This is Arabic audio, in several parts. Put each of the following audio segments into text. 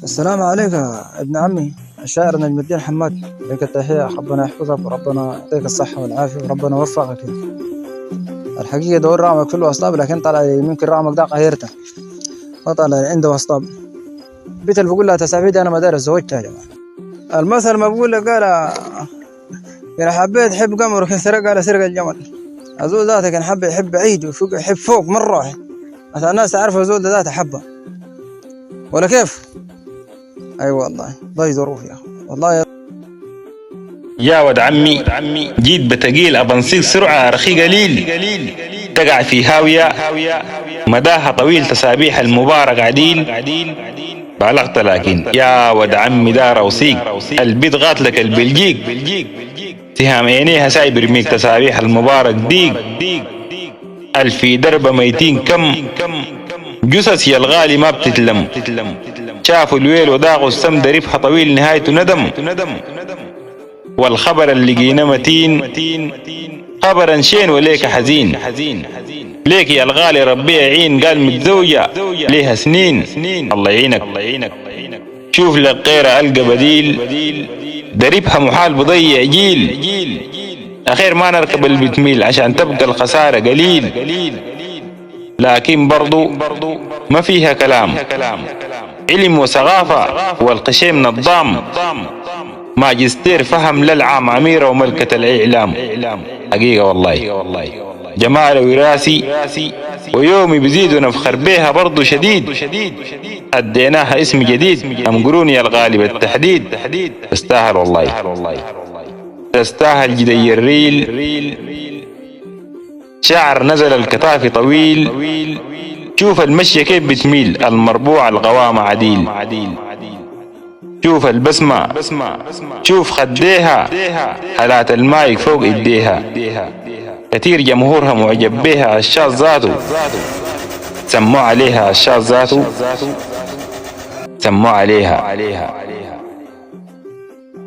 السلام عليك يا ابن عمي الشاعر نجم الدين حماد. لك التحية، ربنا يحفظك وربنا يعطيك الصحة والعافية وربنا يوفقك. الحقيقة دور رعمك في الوسطاب، لكن طلع يمكن رعمك ده قهيرته وطلع عنده وسطاب. بيت اللي بقول لها تسابيدي أنا مدارس زوجتها يا جماعة. المثل ما بقول لك قال حبيت حب قمر وكن سرق قال سرق الجمل. أزول ذاته كان حب يحب عيد وفوق يحب فوق مرة واحد عشان الناس تعرف أزول ذاته حبه ولا كيف؟ أي أيوة والله ضي ظروف يا أخي والله. يا ود عمي جيت بتقيل أبنصيك سرعة رخي قليل، تقع في هاوية مداها طويل تسابيح المبارك عديل. بالغت لكن يا ود عمي دار وسيق البيت غاتلك البلجيك، تهام عينيها سايب رميك تسابيح المبارك ديق. الفي درب ميتين كم جثث يا الغالي ما بتتلم، شافوا الويل وذاقوا السمد ربح طويل نهايته ندم. والخبر اللي لقينا متين خبرا شين وليك حزين، ليك يا الغالي ربي يعين قال متزوجة ليها سنين. الله يعينك، شوف لك غير ألقى بديل دربها محال بضيع جيل. أخير ما نركب البتميل عشان تبقى الخسارة قليل، لكن برضو ما فيها كلام، علم وثقافة والقشيم نظام، ماجستير فهم للعام عميرة وملكة الإعلام. حقيقة والله جمال وراثي ويومي بزيد ونفخر بيها برضو شديد. أديناها اسم جديد أمقروني الغالي بالتحديد، تستاهل والله تستاهل جدي الريل، شعر نزل الكتاف طويل، شوف المشية كيف بتميل المربوع القوام عديل. شوف البسمة شوف خديها حالات المايك فوق ايديها، كتير جمهورها معجب بيها الشاذ ذاته، سموا عليها الشاذ ذاته، سموا عليها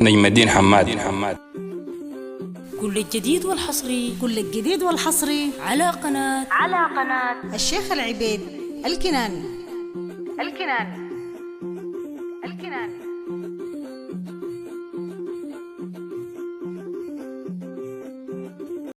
نجم الدين حماد. كل الجديد والحصري على قناة الشيخ العبيد الكناني.